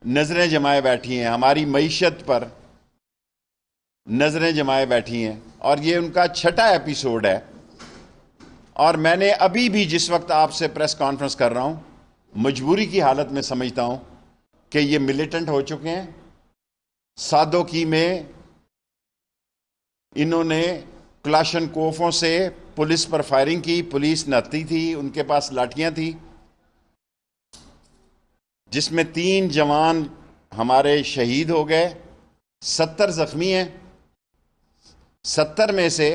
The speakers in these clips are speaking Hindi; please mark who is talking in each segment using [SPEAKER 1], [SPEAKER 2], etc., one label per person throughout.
[SPEAKER 1] नज़रें जमाए बैठी हैं, हमारी मईशत पर नज़रें जमाए बैठी हैं, और ये उनका छठा एपिसोड है। और मैंने अभी भी जिस वक्त आपसे प्रेस कॉन्फ्रेंस कर रहा हूँ, मजबूरी की हालत में समझता हूँ कि ये मिलिटेंट हो चुके हैं। सादोकी में इन्होंने क्लाशनकोफों से पुलिस पर फायरिंग की, पुलिस नहाती थी, उनके पास लाठियां थी, जिसमें 3 जवान हमारे शहीद हो गए, 70 जख्मी हैं। 70 में से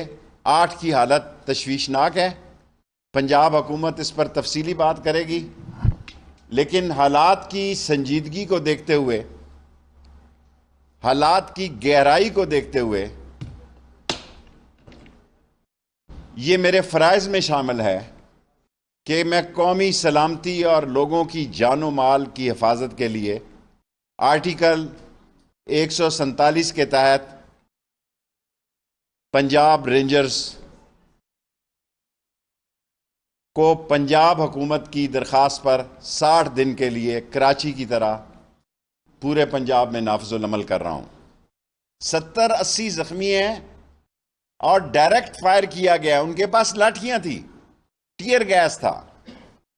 [SPEAKER 1] 8 की हालत तशवीशनाक है। पंजाब हुकूमत इस पर तफसीली बात करेगी, लेकिन हालात की संजीदगी को देखते हुए, हालात की गहराई को देखते हुए, ये मेरे फ़राइज़ में शामिल है कि मैं कौमी सलामती और लोगों की जानो माल की हिफाजत के लिए आर्टिकल 147 के तहत पंजाब रेंजर्स को पंजाब हुकूमत की दरख्वास्त पर 60 दिन के लिए कराची की तरह पूरे पंजाब में नाफिजुल अमल कर रहा हूं। 70-80 जख्मी हैं और डायरेक्ट फायर किया गया। उनके पास लाठियां थी, टीयर गैस था।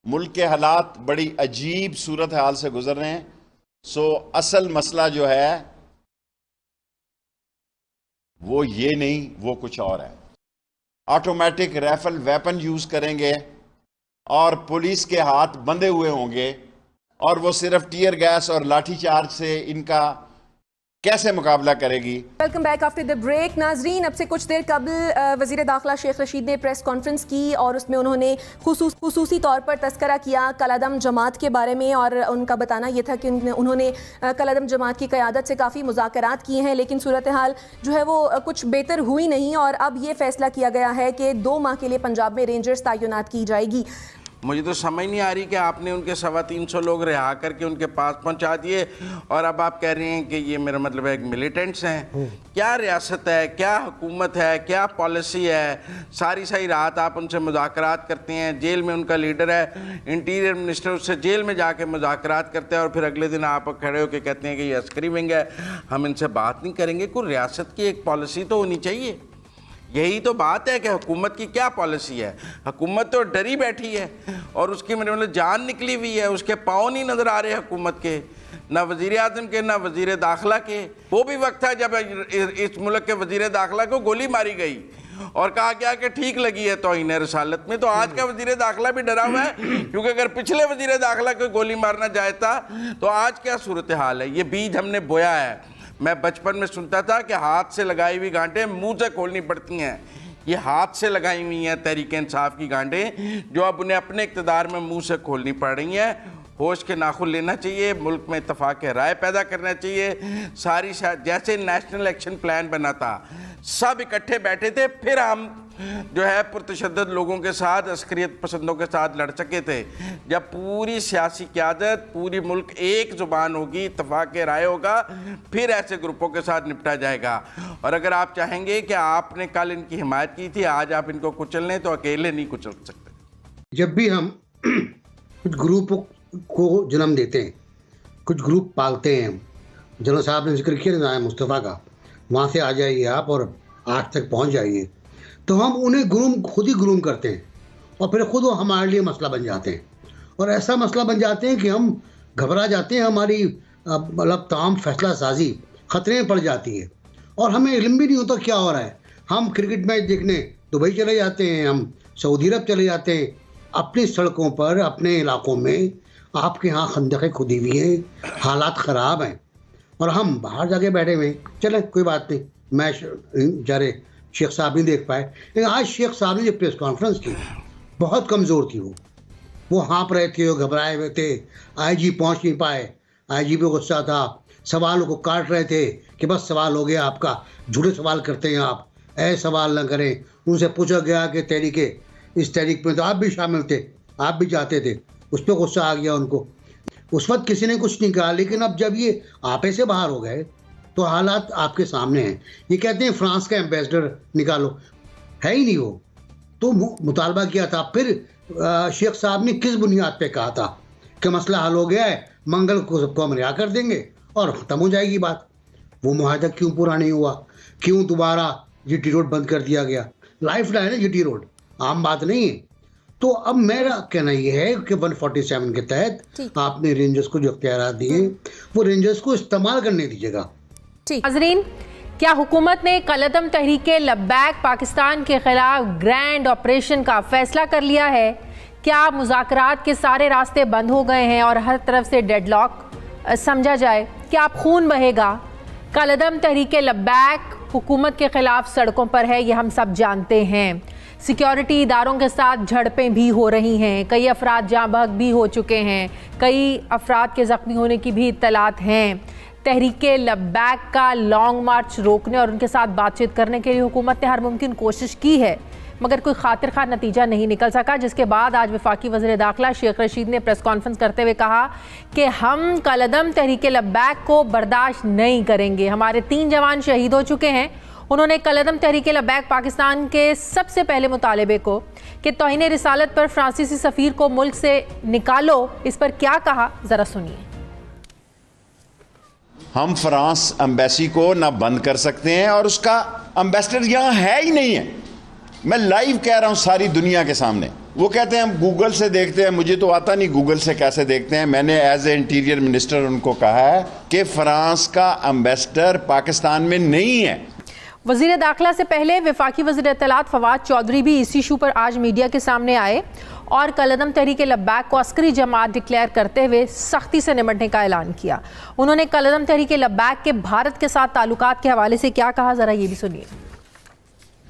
[SPEAKER 1] मुल्क के हालात बड़ी अजीब सूरत हाल से गुजर रहे हैं। सो असल मसला जो है वो ये नहीं, वो कुछ और है। ऑटोमेटिक राइफल वेपन यूज करेंगे और पुलिस के हाथ बंधे हुए होंगे, और वो सिर्फ टीयर गैस और लाठीचार्ज से इनका कैसे मुकाबला करेगी।
[SPEAKER 2] Welcome back after the break. नाजरीन, अब से कुछ देर कबल वज़ीर दाखिला शेख रशीद ने प्रेस कॉन्फ्रेंस की और उसमें उन्होंने खुसूसी तौर पर तस्करा किया कलादम जमात के बारे में, और उनका बताना यह था कि उन्होंने कलादम जमात की क़यादत से काफ़ी मुज़ाकरात किए हैं, लेकिन सूरत हाल जो है वो कुछ बेहतर हुई नहीं, और अब ये फैसला किया गया है कि 2 माह के लिए पंजाब में रेंजर्स तैनात की जाएगी।
[SPEAKER 3] मुझे तो समझ नहीं आ रही कि आपने उनके 325 लोग रिहा करके उनके पास पहुंचा दिए, और अब आप कह रहे हैं कि ये मेरा मतलब है एक मिलिटेंट्स हैं। क्या रियासत है, क्या हुकूमत है, क्या पॉलिसी है? सारी रात आप उनसे मुज़ाकरात करते हैं। जेल में उनका लीडर है, इंटीरियर मिनिस्टर, उससे जेल में जाके मुज़ाकरात करते हैं, और फिर अगले दिन आप खड़े होकर कहते हैं कि ये अस्करी विंग है, हम इनसे बात नहीं करेंगे। कोई रियासत की एक पॉलिसी तो होनी चाहिए। यही तो बात है कि हुकूमत की क्या पॉलिसी है। हुकूमत तो डरी बैठी है और उसकी मेरे मतलब जान निकली हुई है, उसके पाँव नहीं नज़र आ रहे हुकूमत के, ना वज़ीर आज़म के, ना वज़ीर दाखिला के। वो भी वक्त था जब इस मुल्क के वज़ीर दाखिला को गोली मारी गई और कहा गया कि ठीक लगी है तौहीन रिसालत में। तो आज का वज़ीर दाखिला भी डरा हुआ है, क्योंकि अगर पिछले वज़ीर दाखिला को गोली मारना जाए था तो आज क्या सूरत हाल है। ये बीज हमने बोया है। मैं बचपन में सुनता था कि हाथ से लगाई हुई गांठें मुंह से खोलनी पड़ती हैं। ये हाथ से लगाई हुई हैं तहरीक इंसाफ की गांठें, जो अब उन्हें अपने इक़्तिदार में मुंह से खोलनी पड़ रही हैं। होश के नाखुन लेना चाहिए, मुल्क में इत्तफाक राय पैदा करना चाहिए। सारी जैसे नेशनल एक्शन प्लान बना था, सब इकट्ठे बैठे थे, फिर हम जो है पुरतशद्दद लोगों के साथ, अस्करियत पसंदों के साथ लड़ सके थे। जब पूरी सियासी क़यादत, पूरी मुल्क एक ज़ुबान होगी, इत्तफाक राय होगा, फिर ऐसे ग्रुपों के साथ निपटा जाएगा। और अगर आप चाहेंगे कि आपने कल इनकी हिमायत की थी, आज आप इनको कुचल लें, तो अकेले नहीं कुचल सकते।
[SPEAKER 4] जब भी हम कुछ ग्रुप को जन्म देते हैं, कुछ ग्रुप पालते हैं, जनरल साहब ने जिक्र किया ना मुस्तफ़ा का, वहाँ से आ जाइए आप और आज तक पहुँच जाइए, तो हम उन्हें खुद ही ग्रूम करते हैं, और फिर खुद वो हमारे लिए मसला बन जाते हैं। और ऐसा मसला बन जाते हैं कि हम घबरा जाते हैं, हमारी मतलब तमाम फैसला साजी ख़तरे में पड़ जाती है, और हमें इल्म भी नहीं होता क्या हो रहा है। हम क्रिकेट मैच देखने दुबई चले जाते हैं, हम सऊदी अरब चले जाते हैं, अपनी सड़कों पर, अपने इलाकों में आपके यहाँ खंदकें खुदी हुई हैं, हालात ख़राब हैं, और हम बाहर जाके बैठे हुए हैं। चलें कोई बात नहीं, मैच बेचारे शेख साहब नहीं देख पाए, लेकिन आज शेख साहब ने जो प्रेस कॉन्फ्रेंस की, बहुत कमज़ोर थी। वो हाँप रहे थे, वो घबराए हुए थे। आईजी पहुंच नहीं पाए, आईजी पे गुस्सा था, सवालों को काट रहे थे कि बस सवाल हो गया आपका, झूठे सवाल करते हैं आप, ऐसे सवाल न करें। उनसे पूछा गया कि इस तहरीक में तो आप भी शामिल थे, आप भी चाहते थे, उस पर गुस्सा आ गया उनको। उस वक्त किसी ने कुछ नहीं कहा, लेकिन अब जब ये आपे से बाहर हो गए तो हालात आपके सामने हैं। ये कहते हैं फ्रांस का एम्बेसडर निकालो, है ही नहीं वो, तो मुतालबा किया था। फिर शेख साहब ने किस बुनियाद पे कहा था कि मसला हल हो गया है, मंगल को सबको हम रिहा कर देंगे और ख़त्म हो जाएगी बात। वो मुआहदा क्यों पूरा नहीं हुआ, क्यों दोबारा जीटी रोड बंद कर दिया गया? लाइफ लाइन है जीटी रोड, आम बात नहीं है। तो अब मेरा कहना यह है कि 147 के तहत आपने रेंजर्स को जो अख्तियार दिए वो रेंजर्स को इस्तेमाल करने दीजिएगा।
[SPEAKER 5] नाज़रीन, क्या हुकूमत ने कलअदम तहरीके लब्बैक पाकिस्तान के खिलाफ ग्रैंड ऑपरेशन का फैसला कर लिया है? क्या मुज़ाकरात के सारे रास्ते बंद हो गए हैं और हर तरफ से डेडलॉक समझा जाए? क्या अब खून बहेगा? कलअदम तहरीके लब्बैक हुकूमत के खिलाफ सड़कों पर है, ये हम सब जानते हैं। सिक्योरिटी इदारों के साथ झड़पें भी हो रही हैं, कई अफराद जाँ बहक भी हो चुके हैं, कई अफराद के ज़ख्मी होने की भी इत्तलात हैं। तहरीके लब्बैक का लॉन्ग मार्च रोकने और उनके साथ बातचीत करने के लिए हुकूमत ने हर मुमकिन कोशिश की है, मगर कोई खातिर खा नतीजा नहीं निकल सका, जिसके बाद आज वफाकी वज़ीर दाखिला शेख रशीद ने प्रेस कॉन्फ्रेंस करते हुए कहा कि हम कलअदम तहरीके लब्बैक को बर्दाश्त नहीं करेंगे। हमारे 3 जवान शहीद हो चुके हैं। उन्होंने कलअदम तहरीके लब्बैक पाकिस्तान के सबसे पहले मुतालबे को कि तौहीन रिसालत पर फ्रांसीसी सफ़ीर को मुल्क से निकालो, इस पर क्या कहा, ज़रा सुनिए।
[SPEAKER 1] हम फ्रांस एम्बेसी को ना बंद कर सकते हैं और उसका एम्बेसडर यहाँ है ही नहीं है। मैं लाइव कह रहा हूँ सारी दुनिया के सामने। वो कहते हैं हम गूगल से देखते हैं, मुझे तो आता नहीं गूगल से कैसे देखते हैं। मैंने एज ए इंटीरियर मिनिस्टर उनको कहा है कि फ्रांस का एम्बेसडर पाकिस्तान में नहीं है।
[SPEAKER 5] वज़ीर दाखिला से पहले वफाकी वज़ीर इत्तलात फवाद चौधरी भी इस इशू पर आज मीडिया के सामने आए और कलअदम तहरीके लब्बैक को अस्करी जमात डिक्लेयर करते हुए सख्ती से निपटने का ऐलान किया। उन्होंने कलअदम तहरीके लब्बैक के भारत के साथ ताल्लुकात के हवाले से क्या कहा, ज़रा ये भी सुनिए।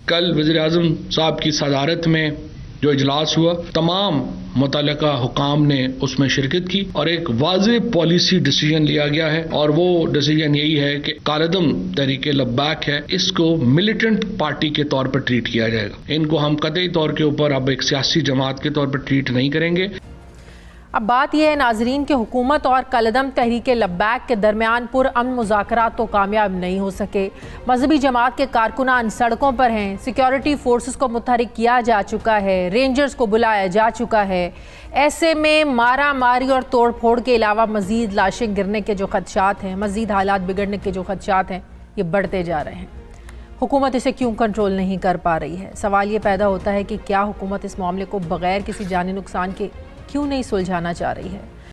[SPEAKER 6] कल वज़ीर आज़म साहब की सदारत में जो इजलास हुआ, तमाम मुतल्लिका हुकाम ने उसमें शिरकत की और एक वाज़ेह पॉलिसी डिसीजन लिया गया है और वो डिसीजन यही है कि कलअदम तहरीके लब्बैक है, इसको मिलिटेंट पार्टी के तौर पर ट्रीट किया जाएगा। इनको हम कतई तौर के ऊपर अब एक सियासी जमात के तौर पर ट्रीट नहीं करेंगे।
[SPEAKER 5] अब बात यह है नाजरीन कि हुकूमत और कलअदम तहरीके लब्बैक के दरमियान पुरअमन मुज़ाकरात तो कामयाब नहीं हो सके। मजहबी जमात के कारकुनान सड़कों पर हैं, सिक्योरिटी फोर्सेस को मुतहरिक किया जा चुका है, रेंजर्स को बुलाया जा चुका है। ऐसे में मारा मारी और तोड़ फोड़ के अलावा मज़ीद लाशें गिरने के जो खदशात हैं, मज़ीद हालात बिगड़ने के जो खदशात हैं, ये बढ़ते जा रहे हैं। हुकूमत इसे क्यों कंट्रोल नहीं कर पा रही है? सवाल ये पैदा होता है कि क्या हुकूमत इस मामले को बग़ैर किसी जानी नुकसान के क्यों नहीं सुलझाना चाह रही है?